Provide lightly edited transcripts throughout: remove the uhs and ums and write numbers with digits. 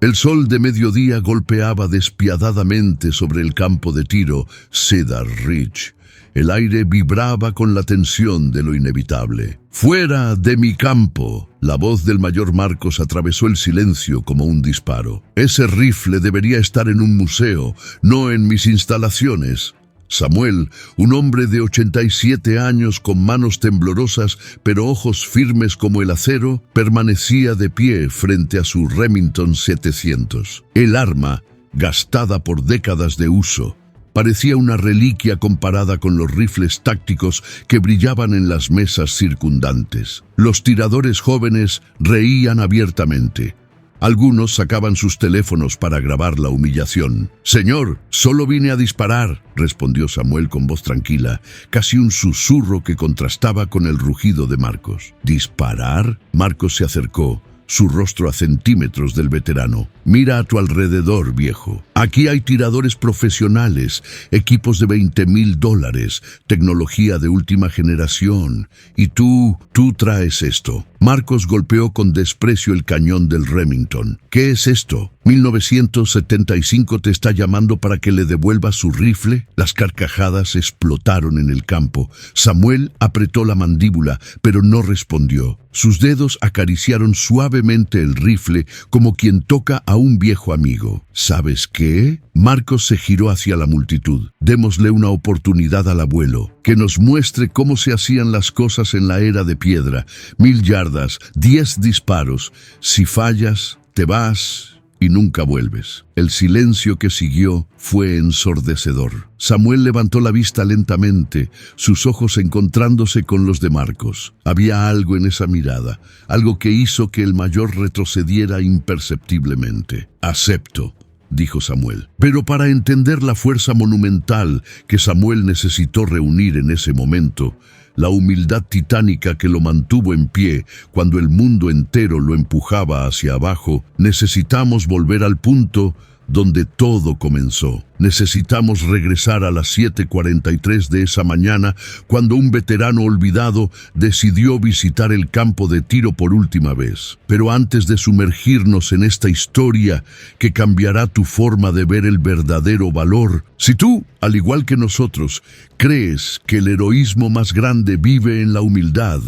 El sol de mediodía golpeaba despiadadamente sobre el campo de tiro Cedar Ridge. El aire vibraba con la tensión de lo inevitable. ¡Fuera de mi campo! La voz del mayor Marcos atravesó el silencio como un disparo. Ese rifle debería estar en un museo, no en mis instalaciones. Samuel, un hombre de 87 años con manos temblorosas pero ojos firmes como el acero, permanecía de pie frente a su Remington 700. El arma, gastada por décadas de uso, parecía una reliquia comparada con los rifles tácticos que brillaban en las mesas circundantes. Los tiradores jóvenes reían abiertamente. Algunos sacaban sus teléfonos para grabar la humillación. «Señor, solo vine a disparar», respondió Samuel con voz tranquila, casi un susurro que contrastaba con el rugido de Marcos. «¿Disparar?». Marcos se acercó, su rostro a centímetros del veterano. «Mira a tu alrededor, viejo. Aquí hay tiradores profesionales, equipos de $20,000, tecnología de última generación. Y tú traes esto». Marcos golpeó con desprecio el cañón del Remington. «¿Qué es esto? ¿1975 te está llamando para que le devuelvas su rifle?». Las carcajadas explotaron en el campo. Samuel apretó la mandíbula, pero no respondió. Sus dedos acariciaron suavemente el rifle como quien toca a un viejo amigo. «¿Sabes qué?». Marcos se giró hacia la multitud. «Démosle una oportunidad al abuelo, que nos muestre cómo se hacían las cosas en la era de piedra. 1000 yardas, 10 disparos. Si fallas, te vas y nunca vuelves». El silencio que siguió fue ensordecedor. Samuel levantó la vista lentamente, sus ojos encontrándose con los de Marcos. Había algo en esa mirada, algo que hizo que el mayor retrocediera imperceptiblemente. «Acepto», dijo Samuel. Pero para entender la fuerza monumental que Samuel necesitó reunir en ese momento, la humildad titánica que lo mantuvo en pie cuando el mundo entero lo empujaba hacia abajo, necesitamos volver al punto donde todo comenzó. Necesitamos regresar a las 7:43 de esa mañana, cuando un veterano olvidado decidió visitar el campo de tiro por última vez. Pero antes de sumergirnos en esta historia que cambiará tu forma de ver el verdadero valor, si tú, al igual que nosotros, crees que el heroísmo más grande vive en la humildad,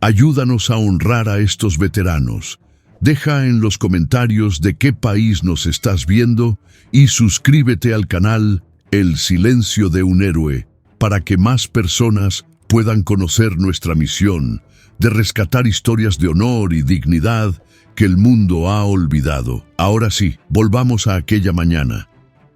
ayúdanos a honrar a estos veteranos. Deja en los comentarios de qué país nos estás viendo y suscríbete al canal El Silencio de un Héroe para que más personas puedan conocer nuestra misión de rescatar historias de honor y dignidad que el mundo ha olvidado. Ahora sí, volvamos a aquella mañana.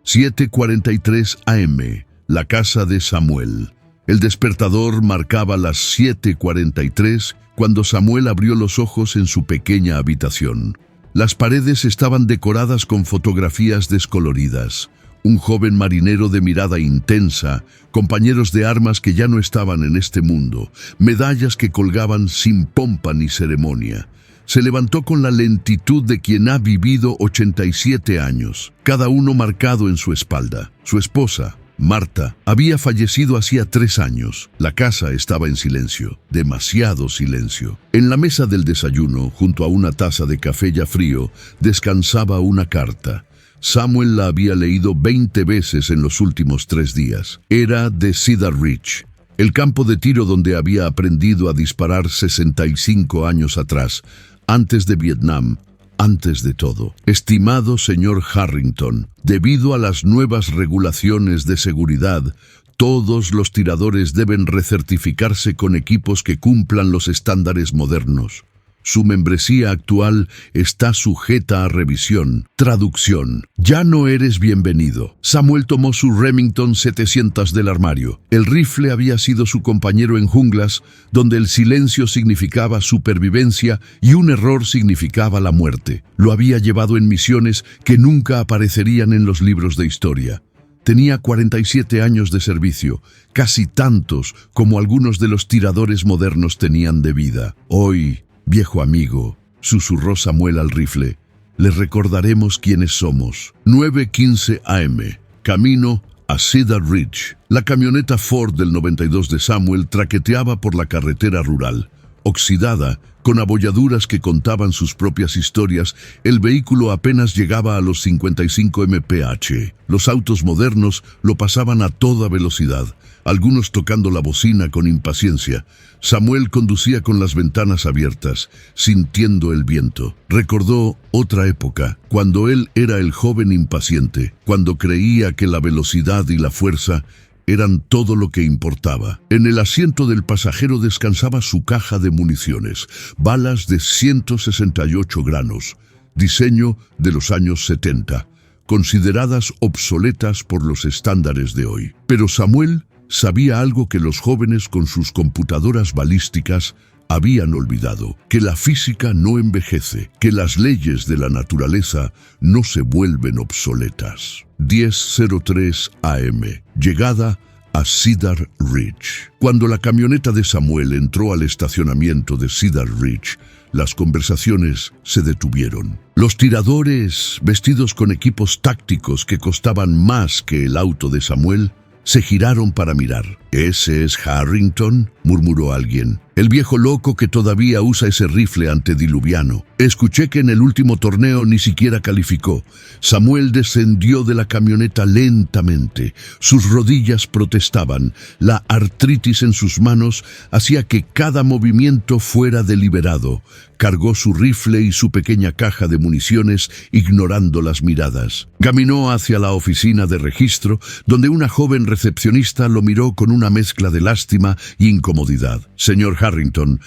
7:43 AM, la casa de Samuel. El despertador marcaba las 7:43 cuando Samuel abrió los ojos en su pequeña habitación. Las paredes estaban decoradas con fotografías descoloridas. Un joven marinero de mirada intensa, compañeros de armas que ya no estaban en este mundo, medallas que colgaban sin pompa ni ceremonia. Se levantó con la lentitud de quien ha vivido 87 años, cada uno marcado en su espalda. Su esposa, Marta, había fallecido hacía 3 años. La casa estaba en silencio, demasiado silencio. En la mesa del desayuno, junto a una taza de café ya frío, descansaba una carta. Samuel la había leído 20 veces en los últimos 3 días. Era de Cedar Ridge, el campo de tiro donde había aprendido a disparar 65 años atrás, antes de Vietnam. Antes de todo, estimado señor Harrington, debido a las nuevas regulaciones de seguridad, todos los tiradores deben recertificarse con equipos que cumplan los estándares modernos. Su membresía actual está sujeta a revisión. Traducción: ya no eres bienvenido. Samuel tomó su Remington 700 del armario. El rifle había sido su compañero en junglas, donde el silencio significaba supervivencia y un error significaba la muerte. Lo había llevado en misiones que nunca aparecerían en los libros de historia. Tenía 47 años de servicio, casi tantos como algunos de los tiradores modernos tenían de vida. Hoy, viejo amigo, susurró Samuel al rifle, les recordaremos quiénes somos. 9:15 AM, camino a Cedar Ridge. La camioneta Ford del 92 de Samuel traqueteaba por la carretera rural. oxidada, con abolladuras que contaban sus propias historias, el vehículo apenas llegaba a los 55 mph. Los autos modernos lo pasaban a toda velocidad, algunos tocando la bocina con impaciencia. Samuel conducía con las ventanas abiertas, sintiendo el viento. Recordó otra época, cuando él era el joven impaciente, cuando creía que la velocidad y la fuerza eran todo lo que importaba. En el asiento del pasajero descansaba su caja de municiones, balas de 168 granos, diseño de los años 70, consideradas obsoletas por los estándares de hoy. Pero Samuel sabía algo que los jóvenes con sus computadoras balísticas habían olvidado: que la física no envejece, que las leyes de la naturaleza no se vuelven obsoletas. 10:03 AM. Llegada a Cedar Ridge. Cuando la camioneta de Samuel entró al estacionamiento de Cedar Ridge, las conversaciones se detuvieron. Los tiradores, vestidos con equipos tácticos que costaban más que el auto de Samuel, se giraron para mirar. «¿Ese es Harrington?», murmuró alguien. «El viejo loco que todavía usa ese rifle antediluviano. Escuché que en el último torneo ni siquiera calificó». Samuel descendió de la camioneta lentamente. Sus rodillas protestaban. La artritis en sus manos hacía que cada movimiento fuera deliberado. Cargó su rifle y su pequeña caja de municiones, ignorando las miradas. Caminó hacia la oficina de registro, donde una joven recepcionista lo miró con una mezcla de lástima e incomodidad. «Señor Harrington,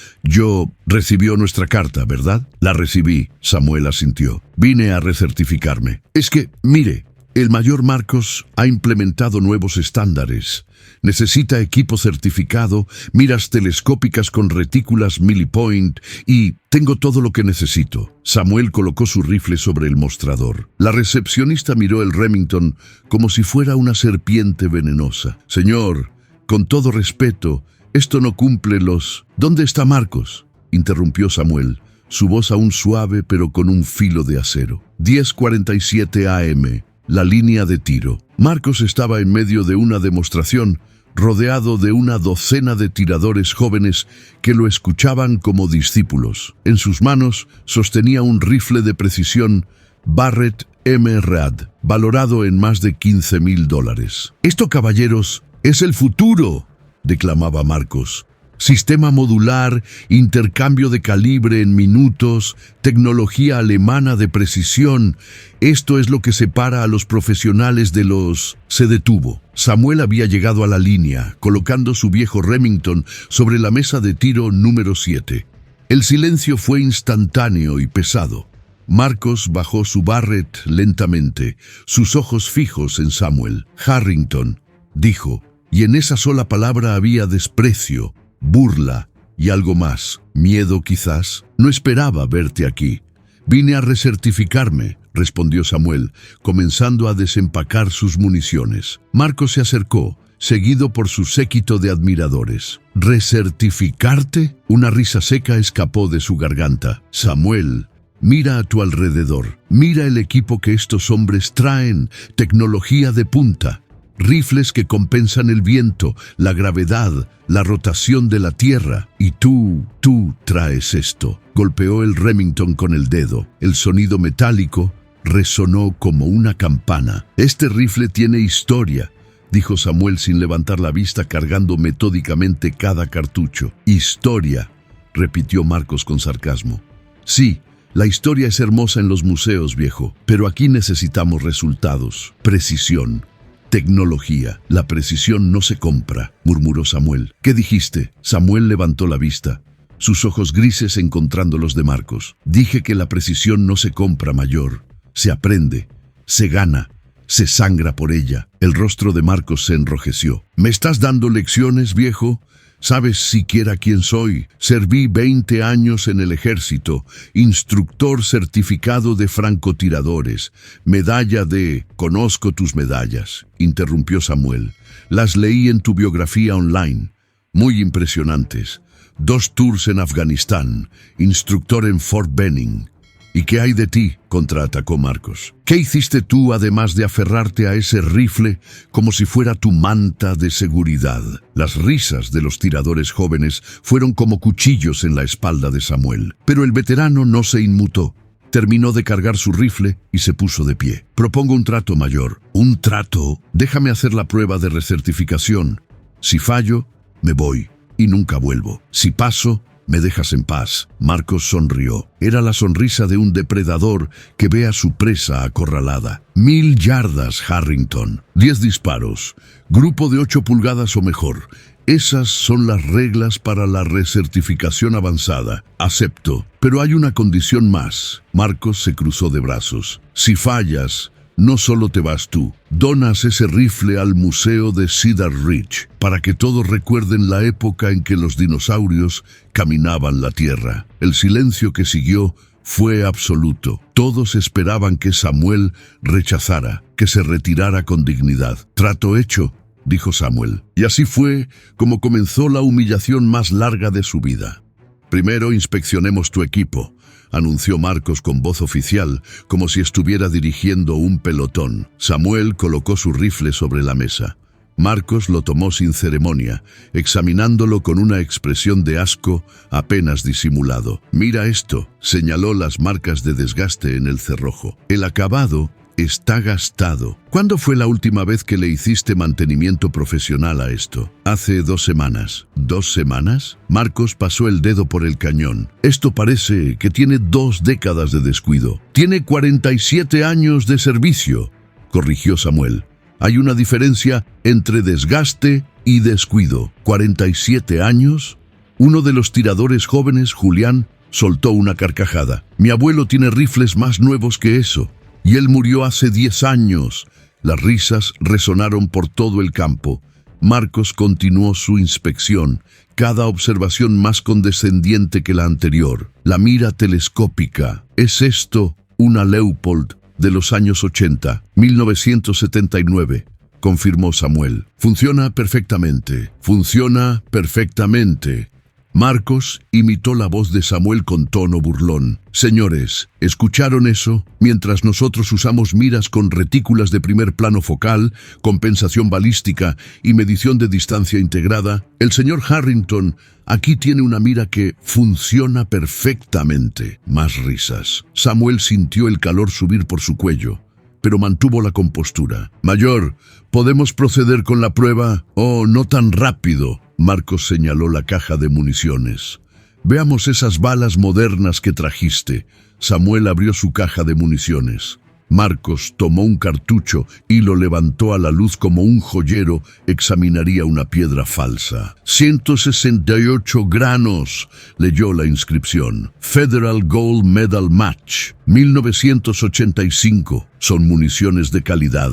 recibió nuestra carta, ¿verdad?». «La recibí», Samuel asintió. «Vine a recertificarme». «Es que, mire, el mayor Marcos ha implementado nuevos estándares. Necesita equipo certificado, miras telescópicas con retículas millipoint y tengo todo lo que necesito». Samuel colocó su rifle sobre el mostrador. La recepcionista miró el Remington como si fuera una serpiente venenosa. «Señor, con todo respeto, esto no cumple los...». «¿Dónde está Marcos?», interrumpió Samuel, su voz aún suave pero con un filo de acero. 10:47 AM. La línea de tiro. Marcos estaba en medio de una demostración, rodeado de una docena de tiradores jóvenes que lo escuchaban como discípulos. En sus manos sostenía un rifle de precisión Barrett M-Rad, valorado en más de $15,000. «Esto, caballeros, es el futuro», declamaba Marcos. «Sistema modular, intercambio de calibre en minutos, tecnología alemana de precisión. Esto es lo que separa a los profesionales de los...». Se detuvo. Samuel había llegado a la línea, colocando su viejo Remington sobre la mesa de tiro número 7. El silencio fue instantáneo y pesado. Marcos bajó su Barrett lentamente, sus ojos fijos en Samuel. «Harrington», dijo, y en esa sola palabra había desprecio, burla y algo más. «Miedo, quizás. No esperaba verte aquí». «Vine a recertificarme», respondió Samuel, comenzando a desempacar sus municiones. Marcos se acercó, seguido por su séquito de admiradores. «¿Recertificarte?». Una risa seca escapó de su garganta. «Samuel, mira a tu alrededor. Mira el equipo que estos hombres traen, tecnología de punta. Rifles que compensan el viento, la gravedad, la rotación de la tierra. Y tú traes esto». Golpeó el Remington con el dedo. El sonido metálico resonó como una campana. «Este rifle tiene historia», dijo Samuel sin levantar la vista, cargando metódicamente cada cartucho. «Historia», repitió Marcos con sarcasmo. «Sí, la historia es hermosa en los museos, viejo, pero aquí necesitamos resultados, precisión. Tecnología. La precisión no se compra», murmuró Samuel. «¿Qué dijiste?». Samuel levantó la vista, sus ojos grises encontrando los de Marcos. «Dije que la precisión no se compra, mayor. Se aprende, se gana, se sangra por ella». El rostro de Marcos se enrojeció. «¿Me estás dando lecciones, viejo? ¿Sabes siquiera quién soy? Serví 20 años en el ejército, instructor certificado de francotiradores, medalla de...». «Conozco tus medallas», interrumpió Samuel. «Las leí en tu biografía online. Muy impresionantes. 2 tours en Afganistán, instructor en Fort Benning». ¿Y qué hay de ti?, contraatacó Marcos. ¿Qué hiciste tú además de aferrarte a ese rifle como si fuera tu manta de seguridad? Las risas de los tiradores jóvenes fueron como cuchillos en la espalda de Samuel, pero el veterano no se inmutó. Terminó de cargar su rifle y se puso de pie. Propongo un trato, mayor. ¿Un trato? Déjame hacer la prueba de recertificación. Si fallo, me voy y nunca vuelvo. Si paso, me dejas en paz. Marcos sonrió. Era la sonrisa de un depredador que ve a su presa acorralada. 1000 yardas, Harrington. 10 disparos. Grupo de 8 pulgadas o mejor. Esas son las reglas para la recertificación avanzada. Acepto, pero hay una condición más. Marcos se cruzó de brazos. Si fallas, no solo te vas tú. Donas ese rifle al Museo de Cedar Ridge para que todos recuerden la época en que los dinosaurios caminaban la tierra. El silencio que siguió fue absoluto. Todos esperaban que Samuel rechazara, que se retirara con dignidad. Trato hecho, dijo Samuel. Y así fue como comenzó la humillación más larga de su vida. Primero inspeccionemos tu equipo, anunció Marcos con voz oficial, como si estuviera dirigiendo un pelotón. Samuel colocó su rifle sobre la mesa. Marcos lo tomó sin ceremonia, examinándolo con una expresión de asco apenas disimulado. Mira esto, señaló las marcas de desgaste en el cerrojo. El acabado está gastado. ¿Cuándo fue la última vez que le hiciste mantenimiento profesional a esto? Hace 2 semanas. ¿2 semanas? Marcos pasó el dedo por el cañón. Esto parece que tiene 2 décadas de descuido. Tiene 47 años de servicio, corrigió Samuel. Hay una diferencia entre desgaste y descuido. ¿47 años? Uno de los tiradores jóvenes, Julián, soltó una carcajada. Mi abuelo tiene rifles más nuevos que eso. Y él murió hace 10 años. Las risas resonaron por todo el campo. Marcos continuó su inspección, cada observación más condescendiente que la anterior. La mira telescópica. ¿Es esto una Leupold de los años 80, 1979? Confirmó Samuel. Funciona perfectamente. Funciona perfectamente. Marcos imitó la voz de Samuel con tono burlón. Señores, ¿escucharon eso? Mientras nosotros usamos miras con retículas de primer plano focal, compensación balística y medición de distancia integrada, el señor Harrington aquí tiene una mira que funciona perfectamente. Más risas. Samuel sintió el calor subir por su cuello, pero mantuvo la compostura. Mayor, ¿podemos proceder con la prueba? Oh, no tan rápido. Marcos señaló la caja de municiones. Veamos esas balas modernas que trajiste. Samuel abrió su caja de municiones. Marcos tomó un cartucho y lo levantó a la luz como un joyero examinaría una piedra falsa. 168 granos, leyó la inscripción. Federal Gold Medal Match, 1985. Son municiones de calidad,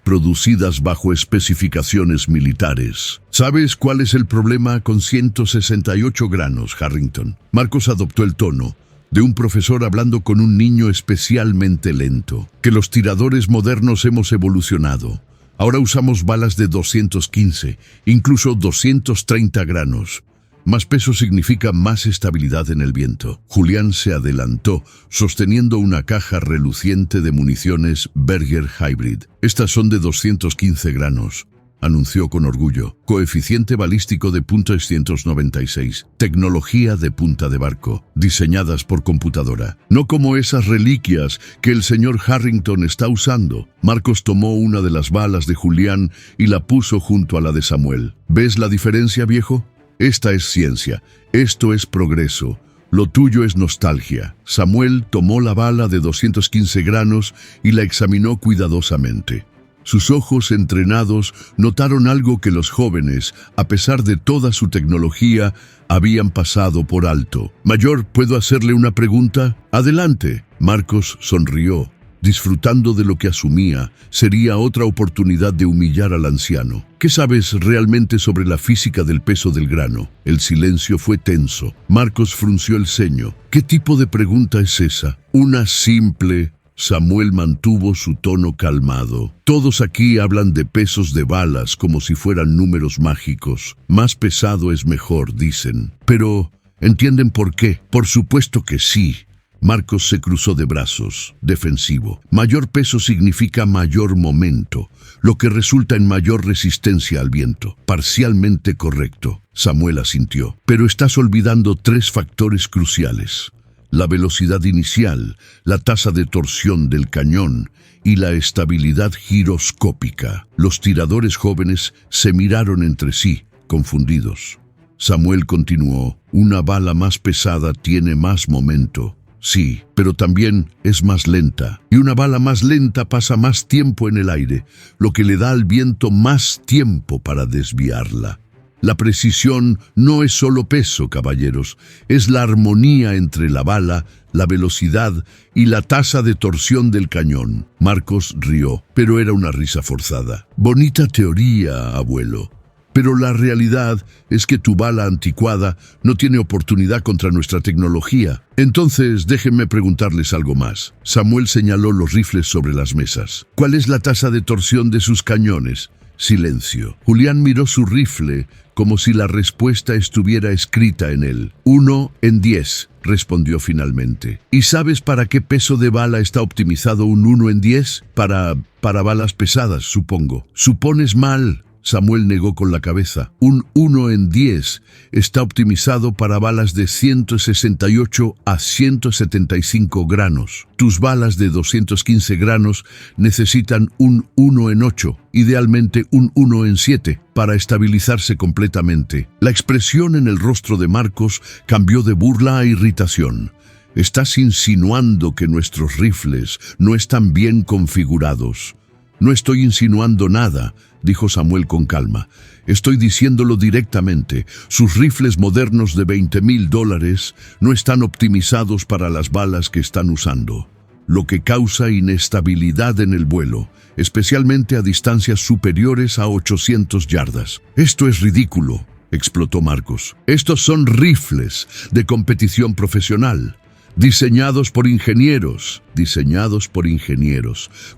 producidas bajo especificaciones militares. ¿Sabes cuál es el problema con 168 granos, Harrington? Marcos adoptó el tono de un profesor hablando con un niño especialmente lento. Que los tiradores modernos hemos evolucionado. Ahora usamos balas de 215, incluso 230 granos. Más peso significa más estabilidad en el viento. Julián se adelantó, sosteniendo una caja reluciente de municiones Berger Hybrid. Estas son de 215 granos, anunció con orgullo. Coeficiente balístico de .696. Tecnología de punta de barco, diseñadas por computadora. No como esas reliquias que el señor Harrington está usando. Marcos tomó una de las balas de Julián y la puso junto a la de Samuel. ¿Ves la diferencia, viejo? Esta es ciencia. Esto es progreso. Lo tuyo es nostalgia. Samuel tomó la bala de 215 granos y la examinó cuidadosamente. Sus ojos entrenados notaron algo que los jóvenes, a pesar de toda su tecnología, habían pasado por alto. Mayor, ¿puedo hacerle una pregunta? Adelante. Marcos sonrió, disfrutando de lo que asumía sería otra oportunidad de humillar al anciano. ¿Qué sabes realmente sobre la física del peso del grano? El silencio fue tenso. Marcos frunció el ceño. ¿Qué tipo de pregunta es esa? Una simple. Samuel mantuvo su tono calmado. Todos aquí hablan de pesos de balas como si fueran números mágicos. Más pesado es mejor, dicen. Pero, ¿entienden por qué? Por supuesto que sí. Marcos se cruzó de brazos, defensivo. Mayor peso significa mayor momento, lo que resulta en mayor resistencia al viento. Parcialmente correcto. Samuel asintió. Pero estás olvidando 3 factores cruciales: la velocidad inicial, la tasa de torsión del cañón y la estabilidad giroscópica. Los tiradores jóvenes se miraron entre sí, confundidos. Samuel continuó: una bala más pesada tiene más momento. Sí, pero también es más lenta. Y una bala más lenta pasa más tiempo en el aire, lo que le da al viento más tiempo para desviarla. La precisión no es solo peso, caballeros, es la armonía entre la bala, la velocidad y la tasa de torsión del cañón. Marcos rió, pero era una risa forzada. Bonita teoría, abuelo. Pero la realidad es que tu bala anticuada no tiene oportunidad contra nuestra tecnología. Entonces, déjenme preguntarles algo más. Samuel señaló los rifles sobre las mesas. ¿Cuál es la tasa de torsión de sus cañones? Silencio. Julián miró su rifle como si la respuesta estuviera escrita en él. 1 en 10, respondió finalmente. ¿Y sabes para qué peso de bala está optimizado un 1 en 10? Para balas pesadas, supongo. Supones mal. Samuel negó con la cabeza. Un 1 en 10 está optimizado para balas de 168 a 175 granos. Tus balas de 215 granos necesitan un 1 en 8, idealmente un 1 en 7, para estabilizarse completamente. La expresión en el rostro de Marcos cambió de burla a irritación. Estás insinuando que nuestros rifles no están bien configurados. No estoy insinuando nada, dijo Samuel con calma. Estoy diciéndolo directamente. Sus rifles modernos de $20,000 no están optimizados para las balas que están usando, lo que causa inestabilidad en el vuelo, especialmente a distancias superiores a 800 yardas. Esto es ridículo, explotó Marcos. Estos son rifles de competición profesional. Diseñados por ingenieros,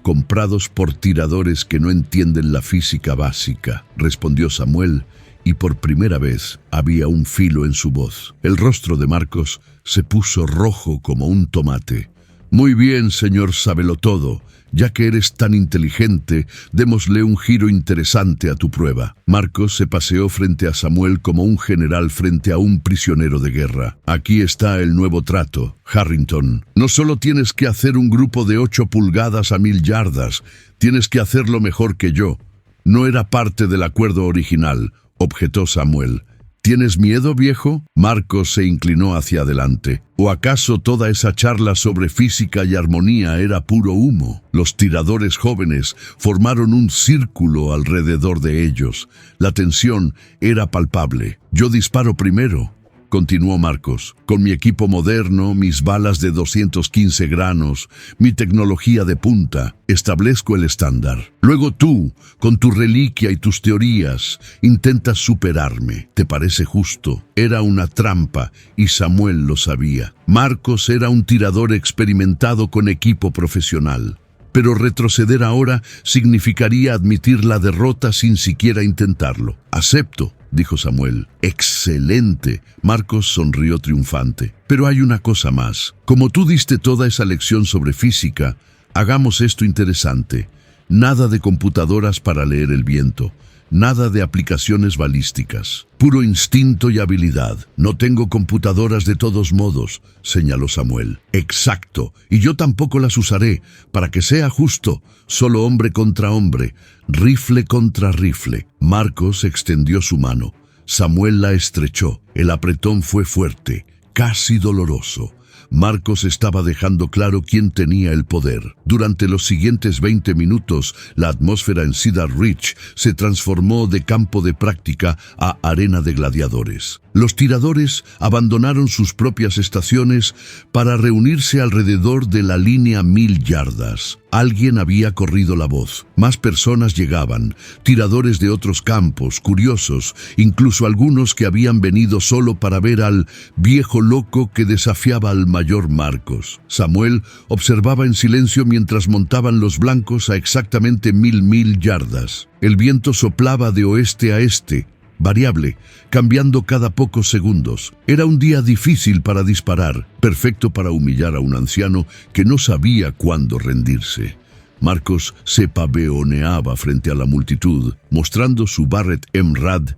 comprados por tiradores que no entienden la física básica, respondió Samuel, y por primera vez había un filo en su voz. El rostro de Marcos se puso rojo como un tomate. Muy bien, señor Sabelotodo, ya que eres tan inteligente, démosle un giro interesante a tu prueba. Marcos se paseó frente a Samuel como un general frente a un prisionero de guerra. Aquí está el nuevo trato, Harrington. No solo tienes que hacer un grupo de 8 pulgadas a 1000 yardas, tienes que hacerlo mejor que yo. No era parte del acuerdo original, objetó Samuel. ¿Tienes miedo, viejo? Marcos se inclinó hacia adelante. ¿O acaso toda esa charla sobre física y armonía era puro humo? Los tiradores jóvenes formaron un círculo alrededor de ellos. La tensión era palpable. Yo disparo primero, continuó Marcos, con mi equipo moderno, mis balas de 215 granos, mi tecnología de punta, establezco el estándar. Luego tú, con tu reliquia y tus teorías, intentas superarme. ¿Te parece justo? Era una trampa y Samuel lo sabía. Marcos era un tirador experimentado con equipo profesional. Pero retroceder ahora significaría admitir la derrota sin siquiera intentarlo. Acepto, dijo Samuel. Excelente. Marcos sonrió triunfante. Pero hay una cosa más. Como tú diste toda esa lección sobre física, hagamos esto interesante. Nada de computadoras para leer el viento. Nada de aplicaciones balísticas. Puro instinto y habilidad. No tengo computadoras de todos modos, señaló Samuel. Exacto. Y yo tampoco las usaré. Para que sea justo, solo hombre contra hombre. Rifle contra rifle. Marcos extendió su mano. Samuel la estrechó. El apretón fue fuerte, casi doloroso. Marcos estaba dejando claro quién tenía el poder. Durante los siguientes 20 minutos, la atmósfera en Cedar Ridge se transformó de campo de práctica a arena de gladiadores. Los tiradores abandonaron sus propias estaciones para reunirse alrededor de la línea 1000 yardas. Alguien había corrido la voz. Más personas llegaban, tiradores de otros campos, curiosos, incluso algunos que habían venido solo para ver al viejo loco que desafiaba al mayor Marcos. Samuel observaba en silencio mientras montaban los blancos a exactamente 1000 yardas. El viento soplaba de oeste a este, variable, cambiando cada pocos segundos. Era un día difícil para disparar, perfecto para humillar a un anciano que no sabía cuándo rendirse. Marcos se pavoneaba frente a la multitud, mostrando su Barrett M-Rad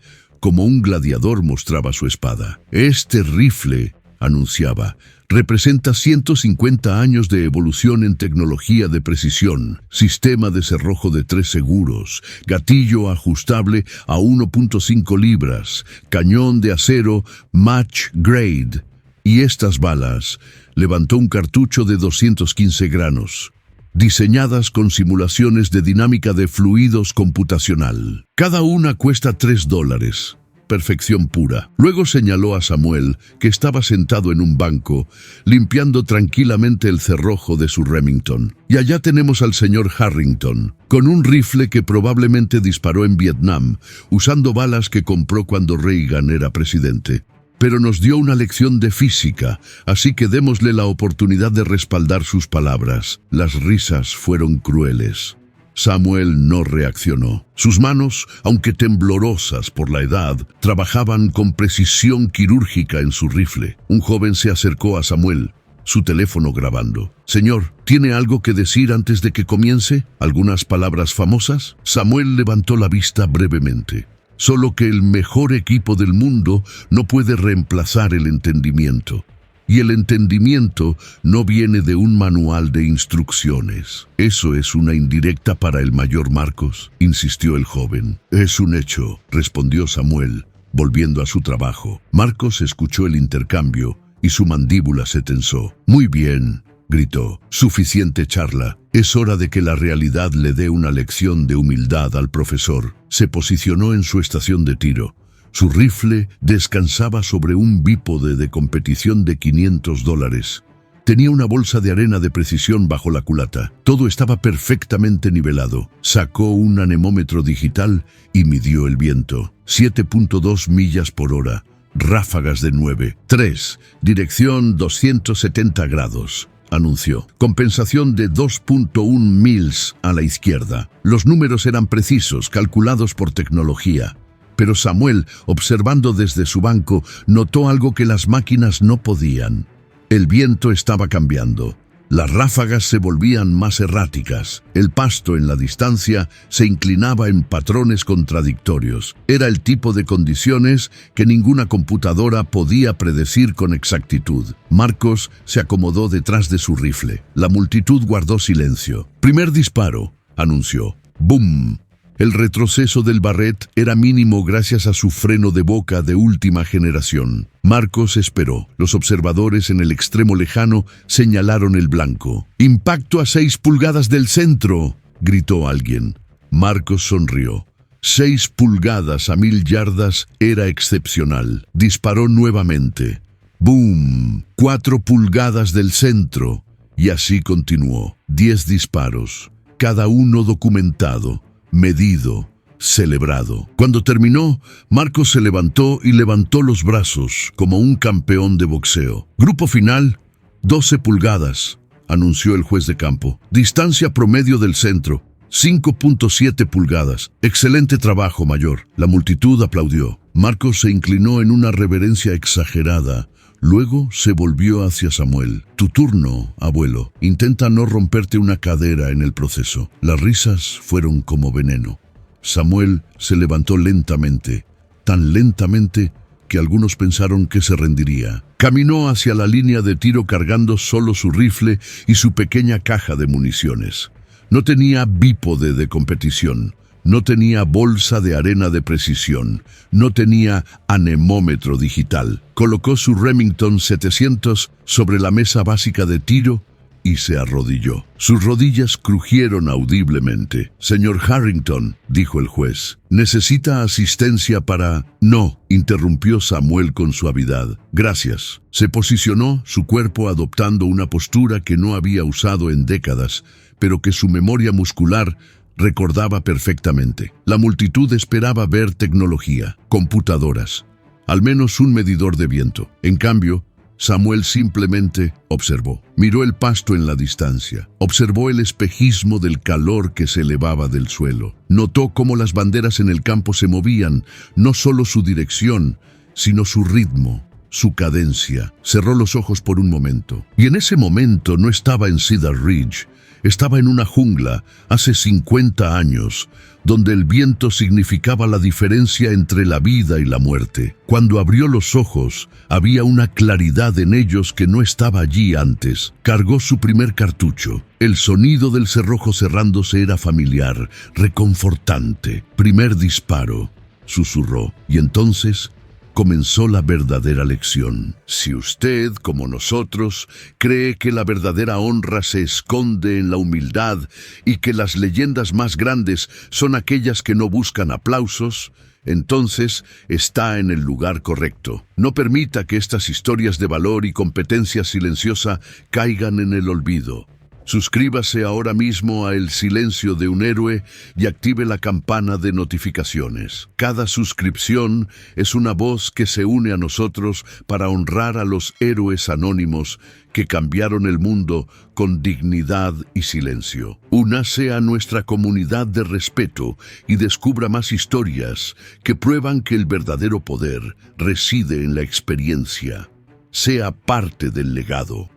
como un gladiador mostraba su espada. Este rifle, anunciaba, representa 150 años de evolución en tecnología de precisión, sistema de cerrojo de 3 seguros, gatillo ajustable a 1.5 libras, cañón de acero match grade. Y estas balas, levantó un cartucho de 215 granos, diseñadas con simulaciones de dinámica de fluidos computacional. Cada una cuesta $3. Perfección pura. Luego señaló a Samuel, que estaba sentado en un banco, limpiando tranquilamente el cerrojo de su Remington. Y allá tenemos al señor Harrington, con un rifle que probablemente disparó en Vietnam, usando balas que compró cuando Reagan era presidente. Pero nos dio una lección de física, así que démosle la oportunidad de respaldar sus palabras. Las risas fueron crueles. Samuel no reaccionó. Sus manos, aunque temblorosas por la edad, trabajaban con precisión quirúrgica en su rifle. Un joven se acercó a Samuel, su teléfono grabando. «Señor, ¿tiene algo que decir antes de que comience? ¿Algunas palabras famosas?» Samuel levantó la vista brevemente. Solo que el mejor equipo del mundo no puede reemplazar el entendimiento. Y el entendimiento no viene de un manual de instrucciones. «Eso es una indirecta para el mayor Marcos», insistió el joven. «Es un hecho», respondió Samuel, volviendo a su trabajo. Marcos escuchó el intercambio y su mandíbula se tensó. «Muy bien», gritó. «Suficiente charla. Es hora de que la realidad le dé una lección de humildad al profesor». Se posicionó en su estación de tiro. Su rifle descansaba sobre un bípode de competición de $500. Tenía una bolsa de arena de precisión bajo la culata. Todo estaba perfectamente nivelado. Sacó un anemómetro digital y midió el viento. 7.2 millas por hora. Ráfagas de 9. 3. Dirección 270 grados. Anunció. Compensación de 2.1 miles a la izquierda. Los números eran precisos, calculados por tecnología. Pero Samuel, observando desde su banco, notó algo que las máquinas no podían. El viento estaba cambiando. Las ráfagas se volvían más erráticas. El pasto en la distancia se inclinaba en patrones contradictorios. Era el tipo de condiciones que ninguna computadora podía predecir con exactitud. Marcos se acomodó detrás de su rifle. La multitud guardó silencio. «Primer disparo», anunció. ¡Bum! El retroceso del Barrett era mínimo gracias a su freno de boca de última generación. Marcos esperó. Los observadores en el extremo lejano señalaron el blanco. «Impacto a 6 pulgadas del centro», gritó alguien. Marcos sonrió. 6 pulgadas a 1000 yardas era excepcional. Disparó nuevamente. ¡Boom! 4 pulgadas del centro. Y así continuó. 10 disparos, cada uno documentado, medido, celebrado. Cuando terminó, Marcos se levantó y levantó los brazos como un campeón de boxeo. «Grupo final, 12 pulgadas», anunció el juez de campo. «Distancia promedio del centro, 5.7 pulgadas. Excelente trabajo, mayor». La multitud aplaudió. Marcos se inclinó en una reverencia exagerada. Luego se volvió hacia Samuel. «Tu turno, abuelo. Intenta no romperte una cadera en el proceso». Las risas fueron como veneno. Samuel se levantó lentamente, tan lentamente que algunos pensaron que se rendiría. Caminó hacia la línea de tiro cargando solo su rifle y su pequeña caja de municiones. No tenía bípode de competición. No tenía bolsa de arena de precisión, no tenía anemómetro digital. Colocó su Remington 700 sobre la mesa básica de tiro y se arrodilló. Sus rodillas crujieron audiblemente. «Señor Harrington», dijo el juez, «¿necesita asistencia para...?» «No», interrumpió Samuel con suavidad. «Gracias». Se posicionó, su cuerpo adoptando una postura que no había usado en décadas, pero que su memoria muscular recordaba perfectamente. La multitud esperaba ver tecnología, computadoras, al menos un medidor de viento. En cambio, Samuel simplemente observó. Miró el pasto en la distancia. Observó el espejismo del calor que se elevaba del suelo. Notó cómo las banderas en el campo se movían, no solo su dirección, sino su ritmo, su cadencia. Cerró los ojos por un momento. Y en ese momento no estaba en Cedar Ridge. Estaba en una jungla hace 50 años, donde el viento significaba la diferencia entre la vida y la muerte. Cuando abrió los ojos, había una claridad en ellos que no estaba allí antes. Cargó su primer cartucho. El sonido del cerrojo cerrándose era familiar, reconfortante. Primer disparo, susurró, y entonces comenzó la verdadera lección. Si usted, como nosotros, cree que la verdadera honra se esconde en la humildad y que las leyendas más grandes son aquellas que no buscan aplausos, entonces está en el lugar correcto. No permita que estas historias de valor y competencia silenciosa caigan en el olvido. Suscríbase ahora mismo a El Silencio de un Héroe y active la campana de notificaciones. Cada suscripción es una voz que se une a nosotros para honrar a los héroes anónimos que cambiaron el mundo con dignidad y silencio. Únase a nuestra comunidad de respeto y descubra más historias que prueban que el verdadero poder reside en la experiencia. Sea parte del legado.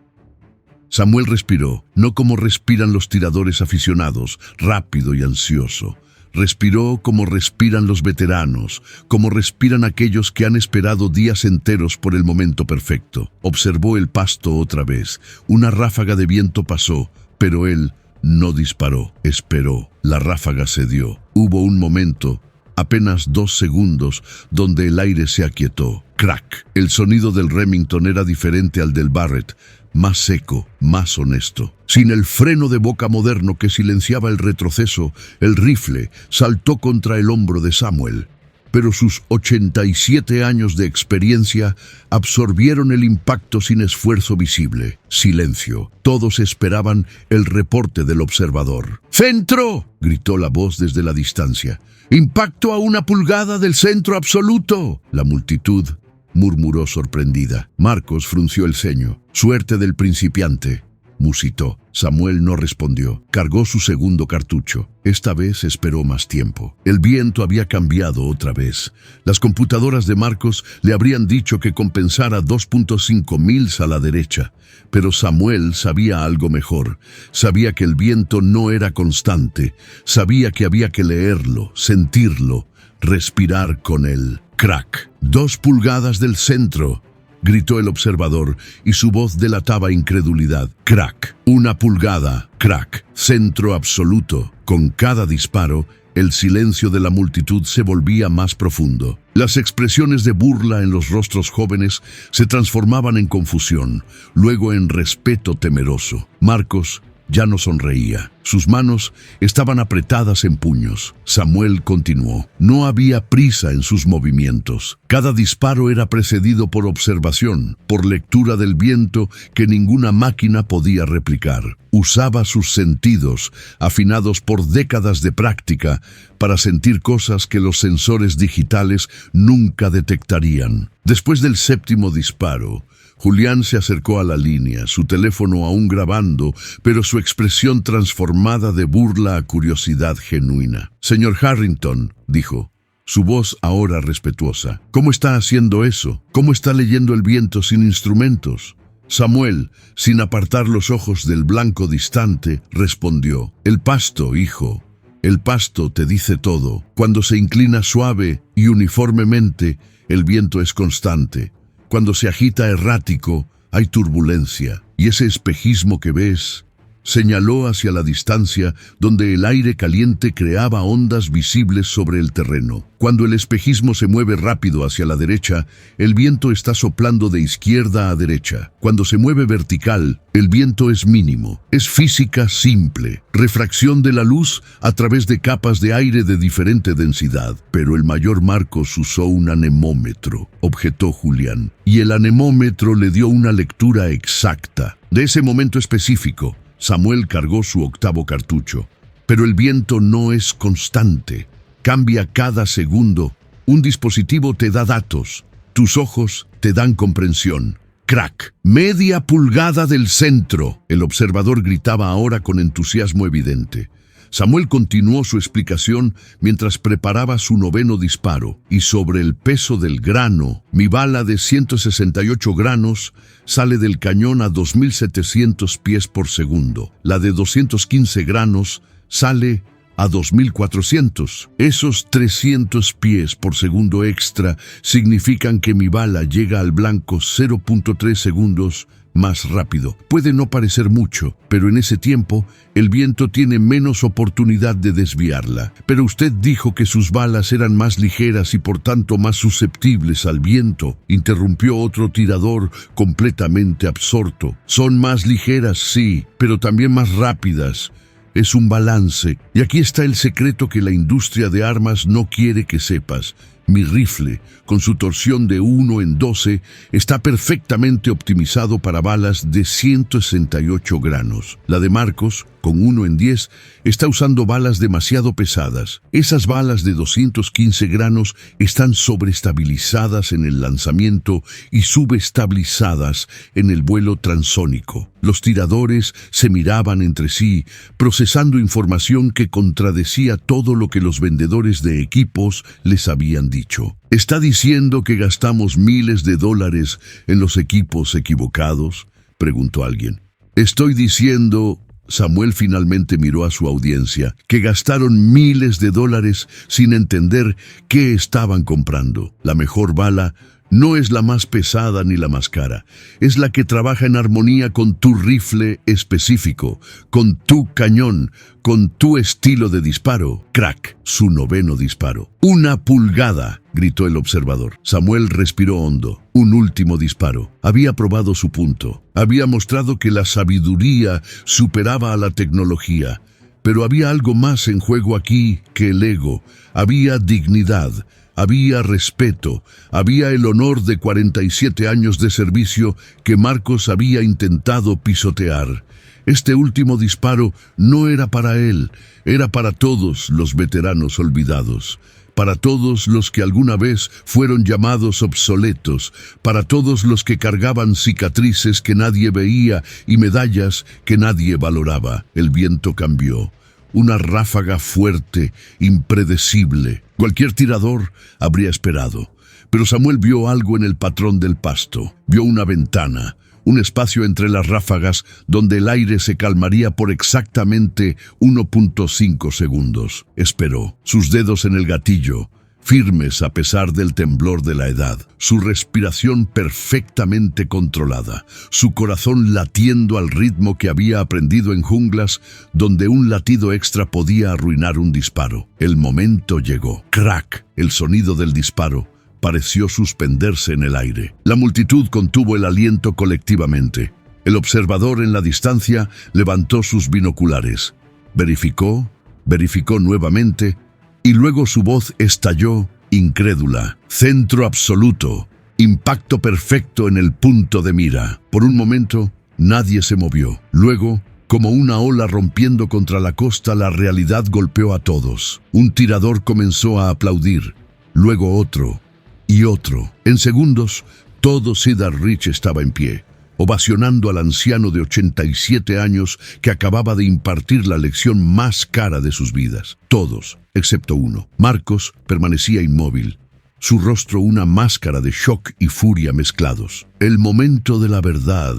Samuel respiró, no como respiran los tiradores aficionados, rápido y ansioso. Respiró como respiran los veteranos, como respiran aquellos que han esperado días enteros por el momento perfecto. Observó el pasto otra vez. Una ráfaga de viento pasó, pero él no disparó. Esperó. La ráfaga cedió. Hubo un momento, apenas 2 segundos, donde el aire se aquietó. Crack. El sonido del Remington era diferente al del Barrett, más seco, más honesto. Sin el freno de boca moderno que silenciaba el retroceso, el rifle saltó contra el hombro de Samuel. Pero sus 87 años de experiencia absorbieron el impacto sin esfuerzo visible. Silencio. Todos esperaban el reporte del observador. ¡Centro!, gritó la voz desde la distancia. ¡Impacto a 1 pulgada del centro absoluto! La multitud murmuró sorprendida. Marcos frunció el ceño. Suerte del principiante, musitó. Samuel no respondió. Cargó su segundo cartucho. Esta vez esperó más tiempo. El viento había cambiado otra vez. Las computadoras de Marcos le habrían dicho que compensara 2.5 miles a la derecha. Pero Samuel sabía algo mejor. Sabía que el viento no era constante. Sabía que había que leerlo, sentirlo, respirar con él. Crack. 2 pulgadas del centro, gritó el observador, y su voz delataba incredulidad. Crack. 1 pulgada. Crack. Centro absoluto. Con cada disparo, el silencio de la multitud se volvía más profundo. Las expresiones de burla en los rostros jóvenes se transformaban en confusión, luego en respeto temeroso. Marcos ya no sonreía. Sus manos estaban apretadas en puños. Samuel continuó. No había prisa en sus movimientos. Cada disparo era precedido por observación, por lectura del viento que ninguna máquina podía replicar. Usaba sus sentidos, afinados por décadas de práctica, para sentir cosas que los sensores digitales nunca detectarían. Después del 7º disparo, Julián se acercó a la línea, su teléfono aún grabando, pero su expresión transformada de burla a curiosidad genuina. «Señor Harrington», dijo, su voz ahora respetuosa, «¿cómo está haciendo eso? ¿Cómo está leyendo el viento sin instrumentos?» Samuel, sin apartar los ojos del blanco distante, respondió, «El pasto, hijo. El pasto te dice todo. Cuando se inclina suave y uniformemente, el viento es constante. Cuando se agita errático, hay turbulencia. Y ese espejismo que ves», señaló hacia la distancia, donde el aire caliente creaba ondas visibles sobre el terreno. Cuando el espejismo se mueve rápido hacia la derecha, el viento está soplando de izquierda a derecha. Cuando se mueve vertical, el viento es mínimo. Es física simple, refracción de la luz a través de capas de aire de diferente densidad. Pero el mayor Marcos usó un anemómetro, objetó Julián, y el anemómetro le dio una lectura exacta. De ese momento específico, Samuel cargó su 8º cartucho. Pero el viento no es constante. Cambia cada segundo. Un dispositivo te da datos. Tus ojos te dan comprensión. Crack. Media pulgada del centro. El observador gritaba ahora con entusiasmo evidente. Samuel continuó su explicación mientras preparaba su noveno disparo. Y sobre el peso del grano, mi bala de 168 granos sale del cañón a 2.700 pies por segundo. La de 215 granos sale a 2.400. Esos 300 pies por segundo extra significan que mi bala llega al blanco 0.3 segundos más rápido. Puede no parecer mucho, pero en ese tiempo el viento tiene menos oportunidad de desviarla. Pero usted dijo que sus balas eran más ligeras y por tanto más susceptibles al viento, interrumpió otro tirador completamente absorto. Son más ligeras, sí, pero también más rápidas. Es un balance, y aquí está el secreto que la industria de armas no quiere que sepas. Mi rifle, con su torsión de 1 en 12, está perfectamente optimizado para balas de 168 granos. La de Marcos, con 1 en 10, está usando balas demasiado pesadas. Esas balas de 215 granos están sobreestabilizadas en el lanzamiento y subestabilizadas en el vuelo transónico. Los tiradores se miraban entre sí, procesando información que contradecía todo lo que los vendedores de equipos les habían dicho. ¿Está diciendo que gastamos miles de dólares en los equipos equivocados?, preguntó alguien. Estoy diciendo... Samuel finalmente miró a su audiencia, que gastaron miles de dólares sin entender qué estaban comprando. La mejor bala no es la más pesada ni la más cara. Es la que trabaja en armonía con tu rifle específico, con tu cañón, con tu estilo de disparo. Crack, su noveno disparo. 1 pulgada, gritó el observador. Samuel respiró hondo. Un último disparo. Había probado su punto. Había mostrado que la sabiduría superaba a la tecnología. Pero había algo más en juego aquí que el ego. Había dignidad. Había respeto, había el honor de 47 años de servicio que Marcos había intentado pisotear. Este último disparo no era para él, era para todos los veteranos olvidados, para todos los que alguna vez fueron llamados obsoletos, para todos los que cargaban cicatrices que nadie veía y medallas que nadie valoraba. El viento cambió. Una ráfaga fuerte, impredecible. Cualquier tirador habría esperado. Pero Samuel vio algo en el patrón del pasto. Vio una ventana, un espacio entre las ráfagas donde el aire se calmaría por exactamente 1.5 segundos. Esperó, sus dedos en el gatillo, firmes a pesar del temblor de la edad, su respiración perfectamente controlada, su corazón latiendo al ritmo que había aprendido en junglas donde un latido extra podía arruinar un disparo. El momento llegó. Crack, el sonido del disparo pareció suspenderse en el aire. La multitud contuvo el aliento colectivamente. El observador en la distancia levantó sus binoculares. Verificó nuevamente, y luego su voz estalló, incrédula. Centro absoluto. Impacto perfecto en el punto de mira. Por un momento, nadie se movió. Luego, como una ola rompiendo contra la costa, la realidad golpeó a todos. Un tirador comenzó a aplaudir. Luego otro. Y otro. En segundos, todo Cedar Ridge estaba en pie, ovacionando al anciano de 87 años que acababa de impartir la lección más cara de sus vidas. Todos, excepto uno. Marcos permanecía inmóvil, su rostro una máscara de shock y furia mezclados. El momento de la verdad,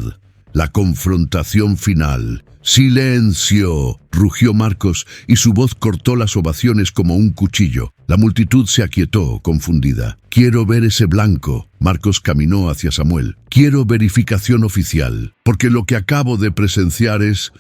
la confrontación final. ¡Silencio!, rugió Marcos, y su voz cortó las ovaciones como un cuchillo. La multitud se aquietó, confundida. Quiero ver ese blanco. Marcos caminó hacia Samuel. Quiero verificación oficial, porque lo que acabo de presenciar es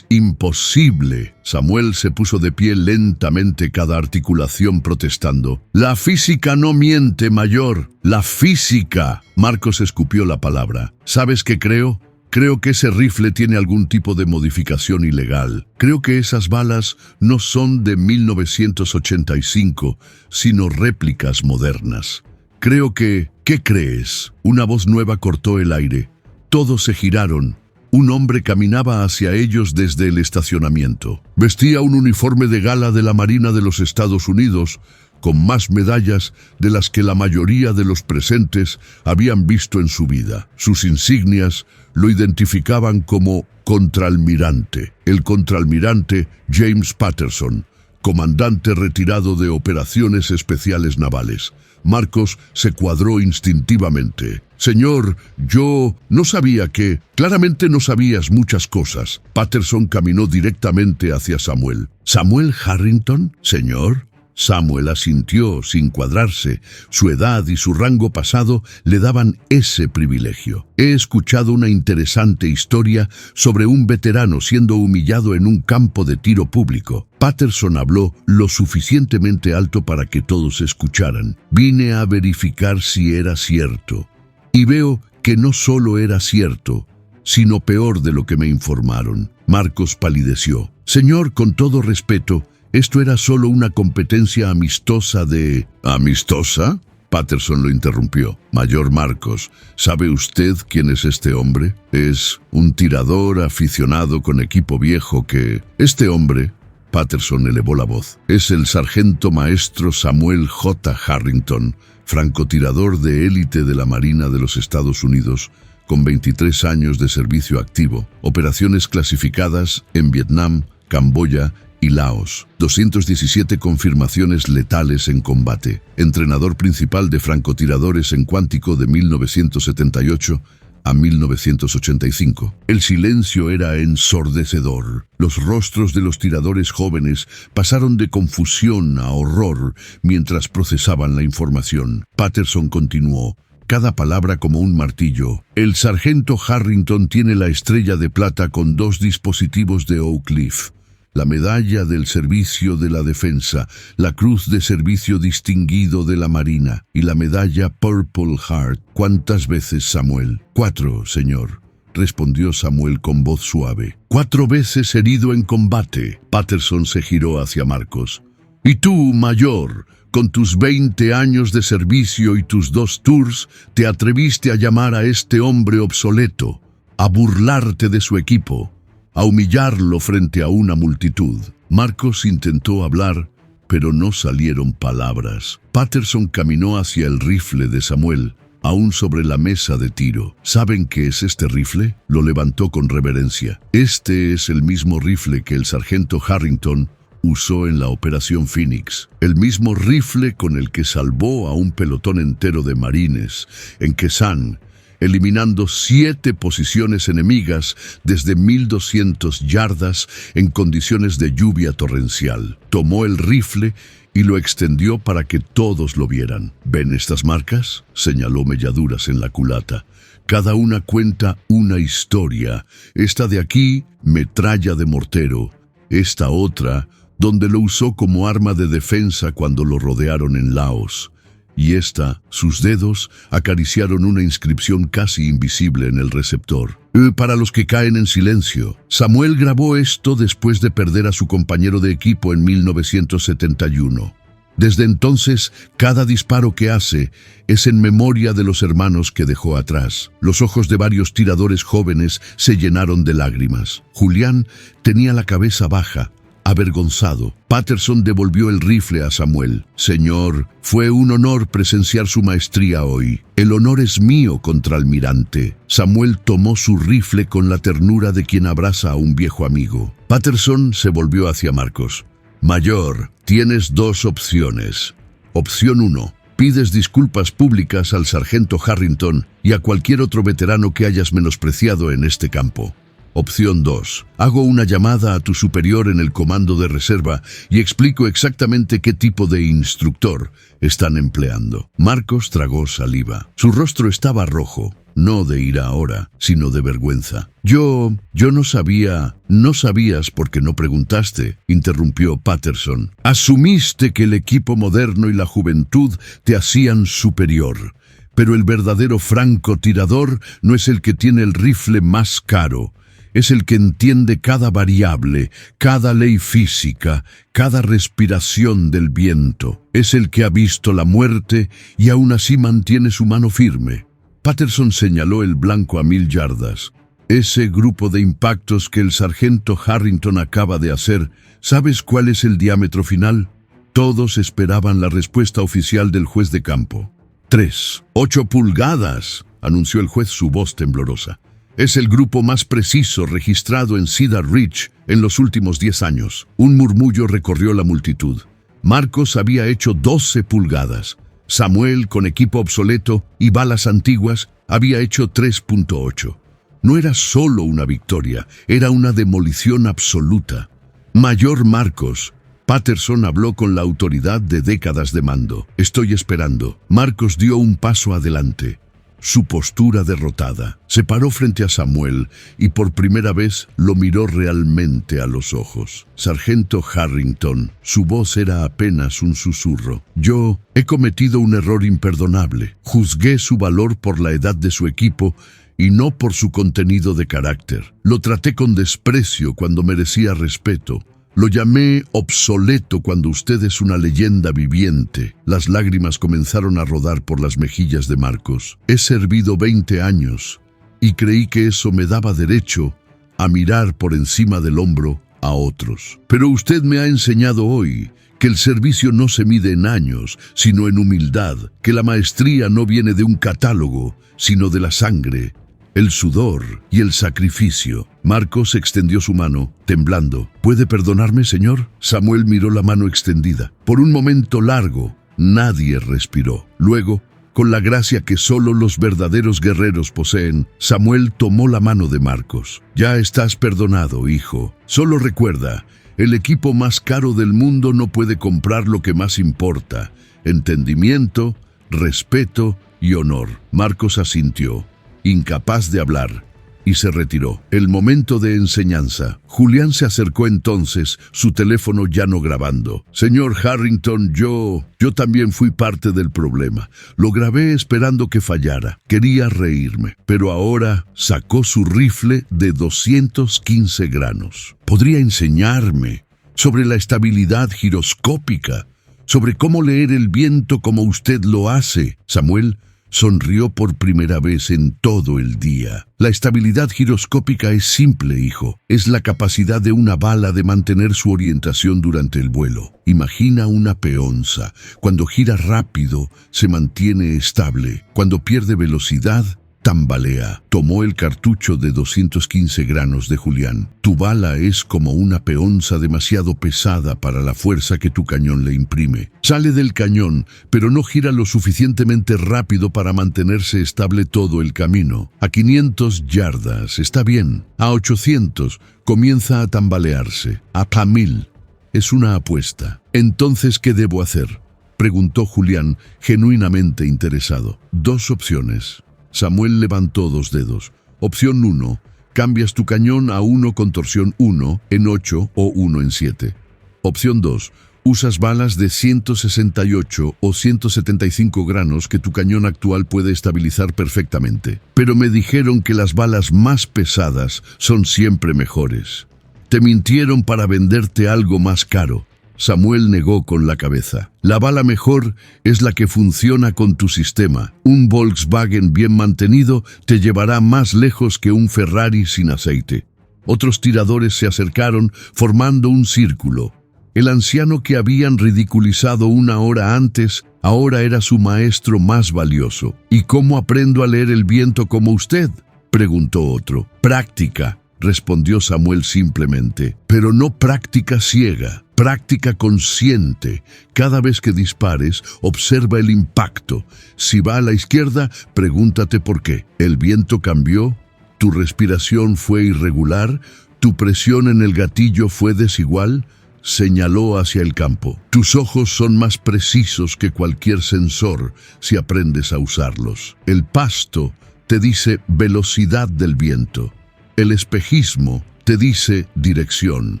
imposible. Samuel se puso de pie lentamente, cada articulación protestando. La física no miente, mayor. La física. Marcos escupió la palabra. ¿Sabes qué creo? Creo que ese rifle tiene algún tipo de modificación ilegal. Creo que esas balas no son de 1985, sino réplicas modernas. Creo que... ¿Qué crees? Una voz nueva cortó el aire. Todos se giraron. Un hombre caminaba hacia ellos desde el estacionamiento. Vestía un uniforme de gala de la Marina de los Estados Unidos, con más medallas de las que la mayoría de los presentes habían visto en su vida. Sus insignias lo identificaban como contraalmirante. El contraalmirante James Patterson, comandante retirado de operaciones especiales navales. Marcos se cuadró instintivamente. «Señor, yo no sabía que... Claramente no sabías muchas cosas». Patterson caminó directamente hacia Samuel. «¿Samuel Harrington, señor?» Samuel asintió sin cuadrarse. Su edad y su rango pasado le daban ese privilegio. «He escuchado una interesante historia sobre un veterano siendo humillado en un campo de tiro público». Patterson habló lo suficientemente alto para que todos escucharan. «Vine a verificar si era cierto. Y veo que no solo era cierto, sino peor de lo que me informaron». Marcos palideció. «Señor, con todo respeto, esto era solo una competencia amistosa de...» ¿Amistosa? Patterson lo interrumpió. «Mayor Marcos, ¿sabe usted quién es este hombre? Es un tirador aficionado con equipo viejo que... Este hombre...» Patterson elevó la voz. «Es el sargento maestro Samuel J. Harrington, francotirador de élite de la Marina de los Estados Unidos, con 23 años de servicio activo, operaciones clasificadas en Vietnam, Camboya y Laos, 217 confirmaciones letales en combate, entrenador principal de francotiradores en Cuántico de 1978 a 1985. El silencio era ensordecedor. Los rostros de los tiradores jóvenes pasaron de confusión a horror mientras procesaban la información. Patterson continuó, cada palabra como un martillo. «El sargento Harrington tiene la estrella de plata con 2 dispositivos de Oak Cliff, la medalla del servicio de la defensa, la cruz de servicio distinguido de la Marina y la medalla Purple Heart». «¿Cuántas veces, Samuel?» «4, señor», respondió Samuel con voz suave. «4 veces herido en combate». Patterson se giró hacia Marcos. «Y tú, mayor, con tus 20 años de servicio y tus 2 tours, te atreviste a llamar a este hombre obsoleto, a burlarte de su equipo, a humillarlo frente a una multitud». Marcos intentó hablar, pero no salieron palabras. Patterson caminó hacia el rifle de Samuel, aún sobre la mesa de tiro. «¿Saben qué es este rifle?». Lo levantó con reverencia. «Este es el mismo rifle que el sargento Harrington usó en la Operación Phoenix. El mismo rifle con el que salvó a un pelotón entero de marines en Quezán, eliminando 7 posiciones enemigas desde 1200 yardas en condiciones de lluvia torrencial. Tomó el rifle y lo extendió para que todos lo vieran. «¿Ven estas marcas?», señaló melladuras en la culata. «Cada una cuenta una historia. Esta de aquí, metralla de mortero. Esta otra, donde lo usó como arma de defensa cuando lo rodearon en Laos. Y esta, sus dedos, acariciaron una inscripción casi invisible en el receptor. Para los que caen en silencio, Samuel grabó esto después de perder a su compañero de equipo en 1971. Desde entonces, cada disparo que hace es en memoria de los hermanos que dejó atrás». Los ojos de varios tiradores jóvenes se llenaron de lágrimas. Julián tenía la cabeza baja, avergonzado. Patterson devolvió el rifle a Samuel. «Señor, fue un honor presenciar su maestría hoy. El honor es mío, contraalmirante». Samuel tomó su rifle con la ternura de quien abraza a un viejo amigo. Patterson se volvió hacia Marcos. «Mayor, tienes 2 opciones. Opción 1. Pides disculpas públicas al sargento Harrington y a cualquier otro veterano que hayas menospreciado en este campo. Opción 2. Hago una llamada a tu superior en el comando de reserva y explico exactamente qué tipo de instructor están empleando». Marcos tragó saliva. Su rostro estaba rojo, no de ira ahora, sino de vergüenza. Yo no sabía». «No sabías porque no preguntaste», interrumpió Patterson. «Asumiste que el equipo moderno y la juventud te hacían superior. Pero el verdadero francotirador no es el que tiene el rifle más caro. Es el que entiende cada variable, cada ley física, cada respiración del viento. Es el que ha visto la muerte y aún así mantiene su mano firme». Patterson señaló el blanco a 1000 yardas. «Ese grupo de impactos que el sargento Harrington acaba de hacer, ¿sabes cuál es el diámetro final?». Todos esperaban la respuesta oficial del juez de campo. 3. 8 pulgadas, anunció el juez, su voz temblorosa. Es el grupo más preciso registrado en Cedar Ridge en los últimos 10 años. Un murmullo recorrió la multitud. Marcos había hecho 12 pulgadas. Samuel, con equipo obsoleto y balas antiguas, había hecho 3.8. No era solo una victoria, era una demolición absoluta. Mayor Marcos. Patterson habló con la autoridad de décadas de mando. Estoy esperando. Marcos dio un paso adelante. Su postura derrotada. Se paró frente a Samuel y por primera vez lo miró realmente a los ojos. Sargento Harrington, su voz era apenas un susurro. Yo he cometido un error imperdonable. Juzgué su valor por la edad de su equipo y no por su contenido de carácter. Lo traté con desprecio cuando merecía respeto. Lo llamé obsoleto cuando usted es una leyenda viviente. Las lágrimas comenzaron a rodar por las mejillas de Marcos. He servido 20 años y creí que eso me daba derecho a mirar por encima del hombro a otros. Pero usted me ha enseñado hoy que el servicio no se mide en años, sino en humildad, que la maestría no viene de un catálogo, sino de la sangre, el sudor y el sacrificio. Marcos extendió su mano, temblando. ¿Puede perdonarme, señor? Samuel miró la mano extendida. Por un momento largo, nadie respiró. Luego, con la gracia que solo los verdaderos guerreros poseen, Samuel tomó la mano de Marcos. Ya estás perdonado, hijo. Solo recuerda, el equipo más caro del mundo no puede comprar lo que más importa: entendimiento, respeto y honor. Marcos asintió, incapaz de hablar, y se retiró. El momento de enseñanza. Julián se acercó entonces, su teléfono ya no grabando. Señor Harrington, yo también fui parte del problema. Lo grabé esperando que fallara. Quería reírme, pero ahora sacó su rifle de 215 granos. Podría enseñarme sobre la estabilidad giroscópica, sobre cómo leer el viento como usted lo hace. Samuel sonrió por primera vez en todo el día. La estabilidad giroscópica es simple, hijo. Es la capacidad de una bala de mantener su orientación durante el vuelo. Imagina una peonza. Cuando gira rápido, se mantiene estable. Cuando pierde velocidad, tambalea. Tomó el cartucho de 215 granos de Julián. Tu bala es como una peonza demasiado pesada para la fuerza que tu cañón le imprime. Sale del cañón, pero no gira lo suficientemente rápido para mantenerse estable todo el camino. A 500 yardas está bien. A 800 comienza a tambalearse. A 1000 es una apuesta. Entonces, ¿qué debo hacer?, preguntó Julián, genuinamente interesado. 2 opciones. Samuel levantó 2 dedos. Opción 1. Cambias tu cañón a 1 con torsión 1 en 8 o 1 en 7. Opción 2. Usas balas de 168 o 175 granos que tu cañón actual puede estabilizar perfectamente. Pero me dijeron que las balas más pesadas son siempre mejores. Te mintieron para venderte algo más caro. Samuel negó con la cabeza. La bala mejor es la que funciona con tu sistema. Un Volkswagen bien mantenido te llevará más lejos que un Ferrari sin aceite. Otros tiradores se acercaron, formando un círculo. El anciano que habían ridiculizado una hora antes, ahora era su maestro más valioso. ¿Y cómo aprendo a leer el viento como usted?, preguntó otro. Práctica, respondió Samuel simplemente. Pero no práctica ciega. Práctica consciente. Cada vez que dispares, observa el impacto. Si va a la izquierda, pregúntate por qué. ¿El viento cambió? ¿Tu respiración fue irregular? ¿Tu presión en el gatillo fue desigual? Señaló hacia el campo. Tus ojos son más precisos que cualquier sensor si aprendes a usarlos. El pasto te dice velocidad del viento. El espejismo te dice dirección.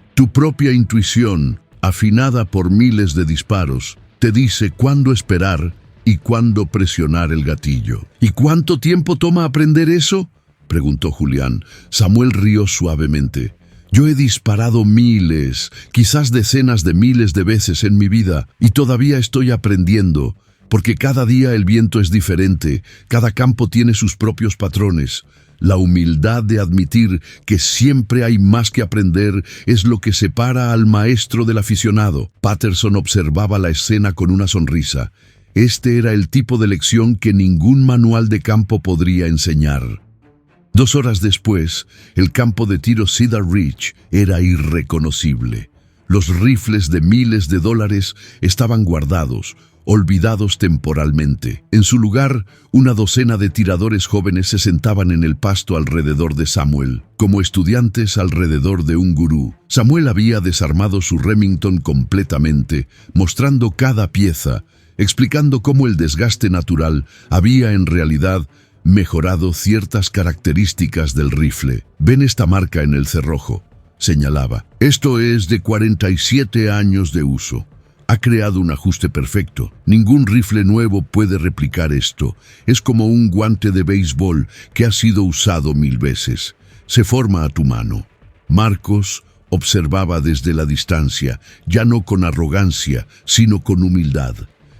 Tu propia intuición, afinada por miles de disparos, te dice cuándo esperar y cuándo presionar el gatillo. ¿Y cuánto tiempo toma aprender eso?, preguntó Julián. Samuel rió suavemente. Yo he disparado miles, quizás decenas de miles de veces en mi vida, y todavía estoy aprendiendo, porque cada día el viento es diferente, cada campo tiene sus propios patrones. La humildad de admitir que siempre hay más que aprender es lo que separa al maestro del aficionado. Patterson observaba la escena con una sonrisa. Este era el tipo de lección que ningún manual de campo podría enseñar. 2 horas después, el campo de tiro Cedar Ridge era irreconocible. Los rifles de miles de dólares estaban guardados, olvidados temporalmente. En su lugar, una docena de tiradores jóvenes se sentaban en el pasto alrededor de Samuel, como estudiantes alrededor de un gurú. Samuel había desarmado su Remington completamente, mostrando cada pieza, explicando cómo el desgaste natural había en realidad mejorado ciertas características del rifle. «Ven esta marca en el cerrojo», señalaba. «Esto es de 47 años de uso. Ha creado un ajuste perfecto. Ningún rifle nuevo puede replicar esto. Es como un guante de béisbol que ha sido usado 1000 veces. Se forma a tu mano». Marcos observaba desde la distancia, ya no con arrogancia, sino con humildad.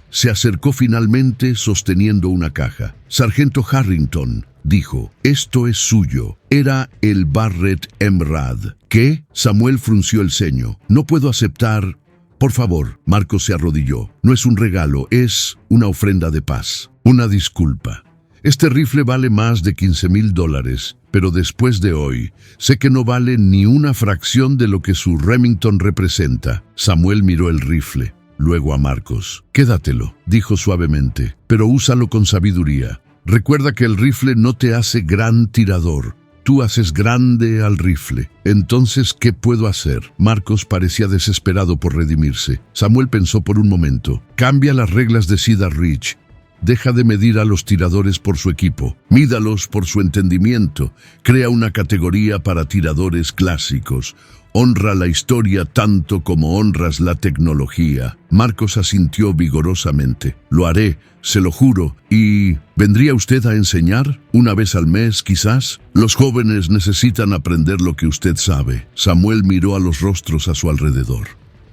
Se acercó finalmente sosteniendo una caja. «Sargento Harrington», dijo, «esto es suyo». Era el Barrett Emrad. «¿Qué?». Samuel frunció el ceño. «No puedo aceptar». «Por favor», Marcos se arrodilló. «No es un regalo, es una ofrenda de paz. Una disculpa. Este rifle vale más de $15,000, pero después de hoy, sé que no vale ni una fracción de lo que su Remington representa». Samuel miró el rifle. Luego a Marcos. «Quédatelo», dijo suavemente, «pero úsalo con sabiduría. Recuerda que el rifle no te hace gran tirador. Tú haces grande al rifle. Entonces, ¿qué puedo hacer?». Marcos parecía desesperado por redimirse. Samuel pensó por un momento. «Cambia las reglas de Cedar Ridge. Deja de medir a los tiradores por su equipo. Mídalos por su entendimiento. Crea una categoría para tiradores clásicos. Honra la historia tanto como honras la tecnología». Marcos asintió vigorosamente. «Lo haré, se lo juro. ¿Y vendría usted a enseñar? ¿Una vez al mes, quizás? Los jóvenes necesitan aprender lo que usted sabe». Samuel miró a los rostros a su alrededor.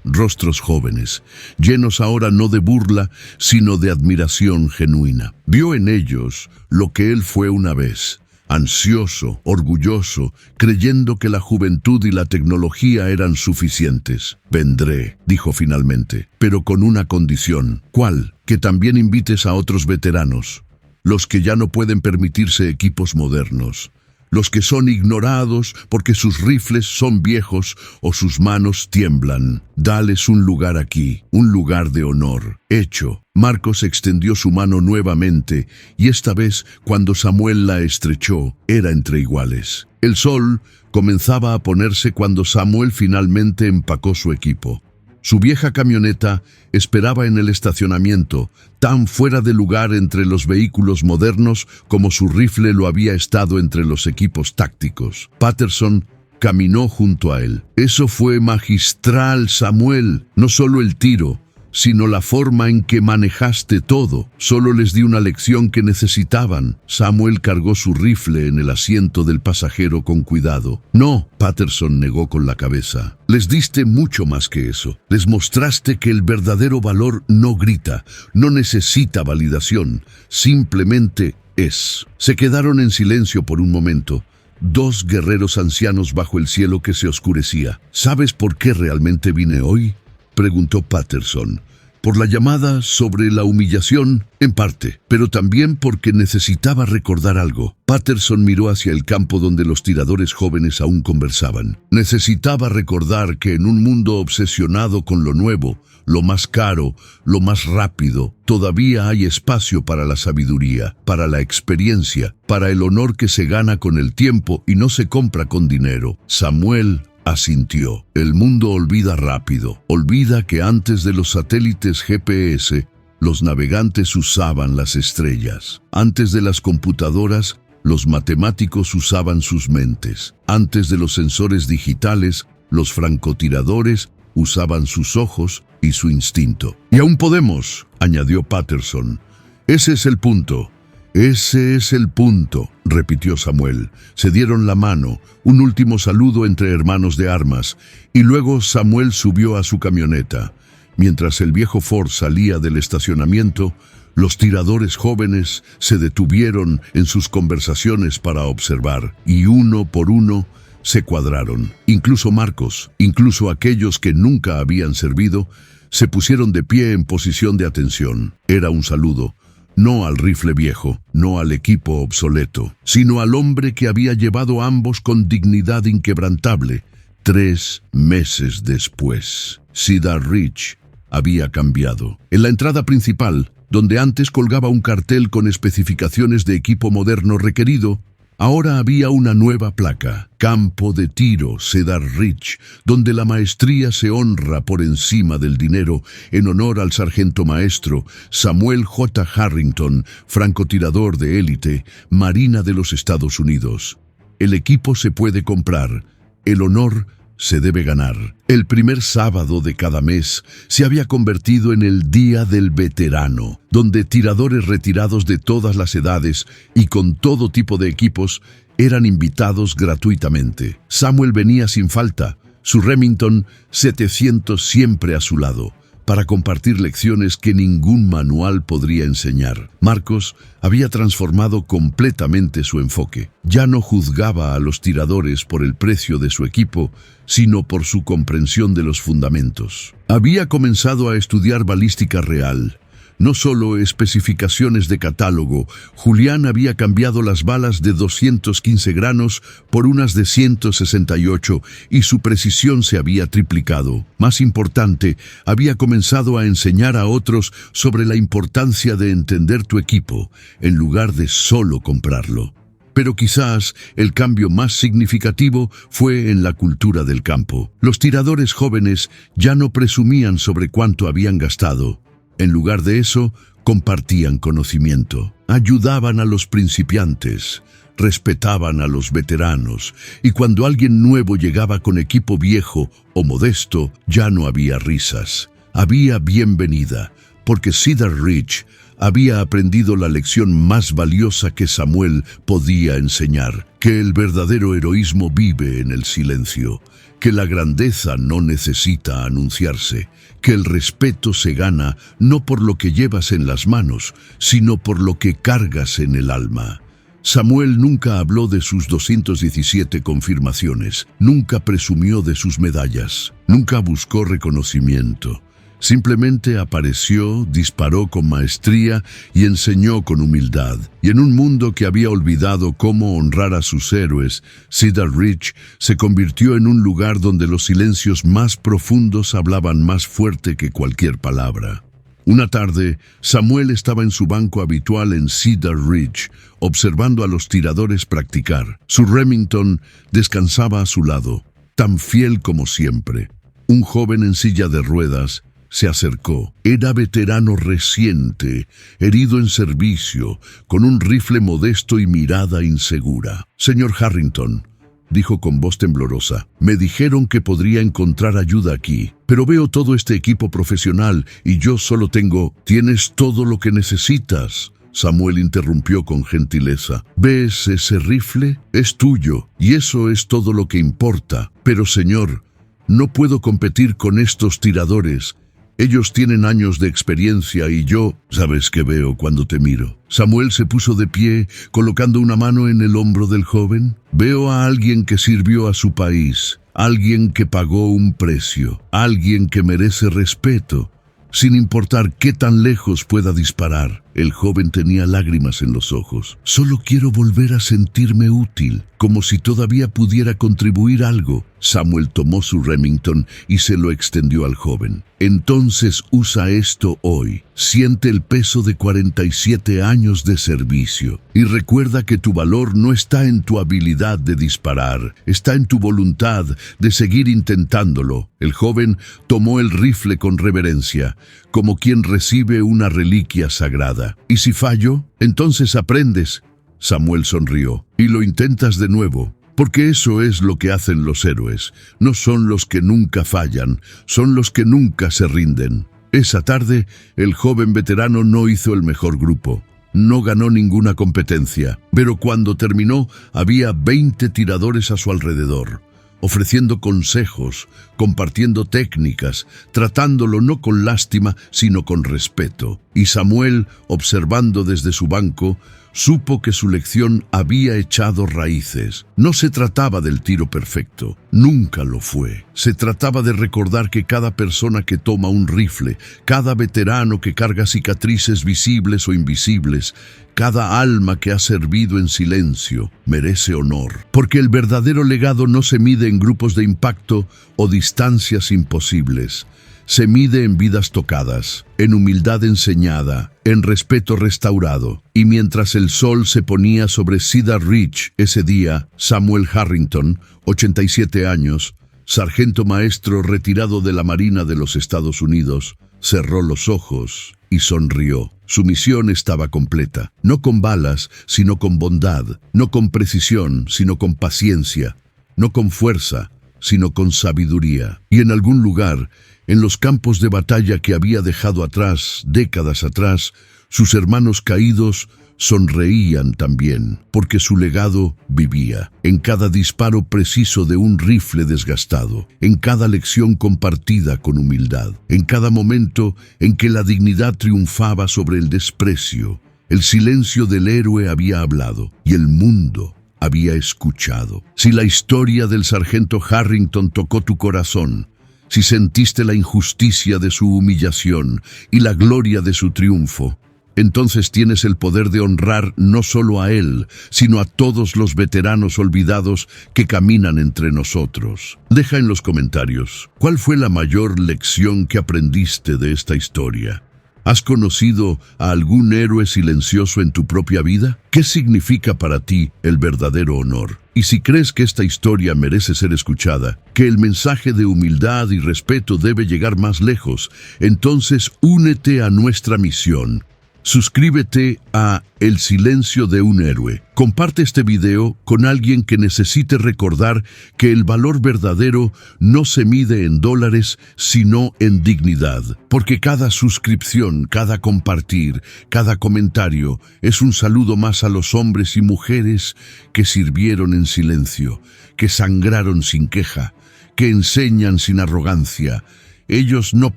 Rostros jóvenes, llenos ahora no de burla, sino de admiración genuina. Vio en ellos lo que él fue una vez. Ansioso, orgulloso, creyendo que la juventud y la tecnología eran suficientes. «Vendré», dijo finalmente, «pero con una condición». «¿Cuál?». «Que también invites a otros veteranos, los que ya no pueden permitirse equipos modernos, los que son ignorados porque sus rifles son viejos o sus manos tiemblan. Dales un lugar aquí, un lugar de honor». «Hecho». Marcos extendió su mano nuevamente, y esta vez, cuando Samuel la estrechó, era entre iguales. El sol comenzaba a ponerse cuando Samuel finalmente empacó su equipo. Su vieja camioneta esperaba en el estacionamiento, tan fuera de lugar entre los vehículos modernos como su rifle lo había estado entre los equipos tácticos. Patterson caminó junto a él. «Eso fue magistral, Samuel. No solo el tiro, sino la forma en que manejaste todo. Solo les di una lección que necesitaban». Samuel cargó su rifle en el asiento del pasajero con cuidado. «No», Patterson negó con la cabeza. «Les diste mucho más que eso. Les mostraste que el verdadero valor no grita, no necesita validación, simplemente es». Se quedaron en silencio por un momento. 2 guerreros ancianos bajo el cielo que se oscurecía. «¿Sabes por qué realmente vine hoy?», preguntó Patterson. «Por la llamada sobre la humillación, en parte, pero también porque necesitaba recordar algo». Patterson miró hacia el campo donde los tiradores jóvenes aún conversaban. «Necesitaba recordar que en un mundo obsesionado con lo nuevo, lo más caro, lo más rápido, todavía hay espacio para la sabiduría, para la experiencia, para el honor que se gana con el tiempo y no se compra con dinero». Samuel asintió. «El mundo olvida rápido. Olvida que antes de los satélites GPS, los navegantes usaban las estrellas. Antes de las computadoras, los matemáticos usaban sus mentes. Antes de los sensores digitales, los francotiradores usaban sus ojos y su instinto». «Y aún podemos», añadió Patterson. «Ese es el punto». «Ese es el punto», repitió Samuel. Se dieron la mano, un último saludo entre hermanos de armas, y luego Samuel subió a su camioneta. Mientras el viejo Ford salía del estacionamiento, Los tiradores jóvenes se detuvieron en sus conversaciones para observar, y uno por uno se cuadraron. Incluso Marcos, incluso aquellos que nunca habían servido, se pusieron de pie en posición de atención. Era un saludo, no al rifle viejo, no al equipo obsoleto, sino al hombre que había llevado a ambos con dignidad inquebrantable. 3 meses después, Cedar Ridge había cambiado. En la entrada principal, donde antes colgaba un cartel con especificaciones de equipo moderno requerido, ahora había una nueva placa: Campo de Tiro Cedar Ridge, donde la maestría se honra por encima del dinero, en honor al sargento maestro Samuel J. Harrington, francotirador de élite, Marina de los Estados Unidos. El equipo se puede comprar, el honor se debe ganar. El primer sábado de cada mes se había convertido en el Día del Veterano, donde tiradores retirados de todas las edades y con todo tipo de equipos eran invitados gratuitamente. Samuel venía sin falta, su Remington 700 siempre a su lado, para compartir lecciones que ningún manual podría enseñar. Marcos había transformado completamente su enfoque. Ya no juzgaba a los tiradores por el precio de su equipo, sino por su comprensión de los fundamentos. Había comenzado a estudiar balística real. No solo especificaciones de catálogo. Julián había cambiado las balas de 215 granos por unas de 168 y su precisión se había triplicado. Más importante, había comenzado a enseñar a otros sobre la importancia de entender tu equipo, en lugar de solo comprarlo. Pero quizás el cambio más significativo fue en la cultura del campo. Los tiradores jóvenes ya no presumían sobre cuánto habían gastado. En lugar de eso, compartían conocimiento, ayudaban a los principiantes, respetaban a los veteranos, y cuando alguien nuevo llegaba con equipo viejo o modesto, ya no había risas. Había bienvenida, porque Cedar Ridge había aprendido la lección más valiosa que Samuel podía enseñar: que el verdadero heroísmo vive en el silencio, que la grandeza no necesita anunciarse, que el respeto se gana no por lo que llevas en las manos, sino por lo que cargas en el alma. Samuel nunca habló de sus 217 confirmaciones, nunca presumió de sus medallas, nunca buscó reconocimiento. Simplemente apareció, disparó con maestría y enseñó con humildad. Y en un mundo que había olvidado cómo honrar a sus héroes, Cedar Ridge se convirtió en un lugar donde los silencios más profundos hablaban más fuerte que cualquier palabra. Una tarde, Samuel estaba en su banco habitual en Cedar Ridge, observando a los tiradores practicar. Su Remington descansaba a su lado, tan fiel como siempre. Un joven en silla de ruedas se acercó. Era veterano reciente, herido en servicio, con un rifle modesto y mirada insegura. «Señor Harrington», dijo con voz temblorosa, «me dijeron que podría encontrar ayuda aquí, pero veo todo este equipo profesional y yo solo tengo...». «Tienes todo lo que necesitas», Samuel interrumpió con gentileza. «¿Ves ese rifle? Es tuyo, y eso es todo lo que importa. Pero, señor, no puedo competir con estos tiradores. Ellos tienen años de experiencia y yo, ¿sabes qué veo cuando te miro?». Samuel se puso de pie, colocando una mano en el hombro del joven. «Veo a alguien que sirvió a su país, alguien que pagó un precio, alguien que merece respeto, sin importar qué tan lejos pueda disparar». El joven tenía lágrimas en los ojos. «Solo quiero volver a sentirme útil, como si todavía pudiera contribuir algo». Samuel tomó su Remington y se lo extendió al joven. «Entonces usa esto hoy. Siente el peso de 47 años de servicio. Y recuerda que tu valor no está en tu habilidad de disparar, está en tu voluntad de seguir intentándolo». El joven tomó el rifle con reverencia, como quien recibe una reliquia sagrada. «¿Y si fallo? Entonces aprendes». Samuel sonrió. «Y lo intentas de nuevo. Porque eso es lo que hacen los héroes. No son los que nunca fallan, son los que nunca se rinden». Esa tarde, el joven veterano no hizo el mejor grupo. No ganó ninguna competencia, pero cuando terminó, había 20 tiradores a su alrededor, ofreciendo consejos, compartiendo técnicas, tratándolo no con lástima, sino con respeto. y Samuel, observando desde su banco, supo que su lección había echado raíces. No se trataba del tiro perfecto, nunca lo fue. Se trataba de recordar que cada persona que toma un rifle, cada veterano que carga cicatrices visibles o invisibles, cada alma que ha servido en silencio, merece honor. Porque el verdadero legado no se mide en grupos de impacto o distancias imposibles. Se mide en vidas tocadas, en humildad enseñada, en respeto restaurado. Y mientras el sol se ponía sobre Cedar Ridge ese día, Samuel Harrington, 87 años, sargento maestro retirado de la Marina de los Estados Unidos, cerró los ojos y sonrió. Su misión estaba completa, no con balas, sino con bondad, no con precisión, sino con paciencia, no con fuerza, sino con sabiduría. Y en algún lugar, en los campos de batalla que había dejado atrás, décadas atrás, sus hermanos caídos sonreían también, porque su legado vivía. En cada disparo preciso de un rifle desgastado, en cada lección compartida con humildad, en cada momento en que la dignidad triunfaba sobre el desprecio, el silencio del héroe había hablado, y el mundo había escuchado. Si la historia del sargento Harrington tocó tu corazón, si sentiste la injusticia de su humillación y la gloria de su triunfo, entonces tienes el poder de honrar no solo a él, sino a todos los veteranos olvidados que caminan entre nosotros. Deja en los comentarios, ¿cuál fue la mayor lección que aprendiste de esta historia? ¿Has conocido a algún héroe silencioso en tu propia vida? ¿Qué significa para ti el verdadero honor? Y si crees que esta historia merece ser escuchada, que el mensaje de humildad y respeto debe llegar más lejos, entonces únete a nuestra misión. Suscríbete a El Silencio de un Héroe. Comparte este video con alguien que necesite recordar que el valor verdadero no se mide en dólares, sino en dignidad. Porque cada suscripción, cada compartir, cada comentario es un saludo más a los hombres y mujeres que sirvieron en silencio, que sangraron sin queja, que enseñan sin arrogancia. Ellos no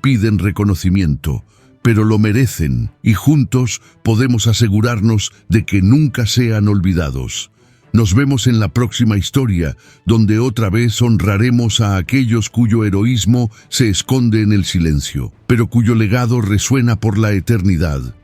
piden reconocimiento, pero lo merecen, y juntos podemos asegurarnos de que nunca sean olvidados. Nos vemos en la próxima historia, donde otra vez honraremos a aquellos cuyo heroísmo se esconde en el silencio, pero cuyo legado resuena por la eternidad.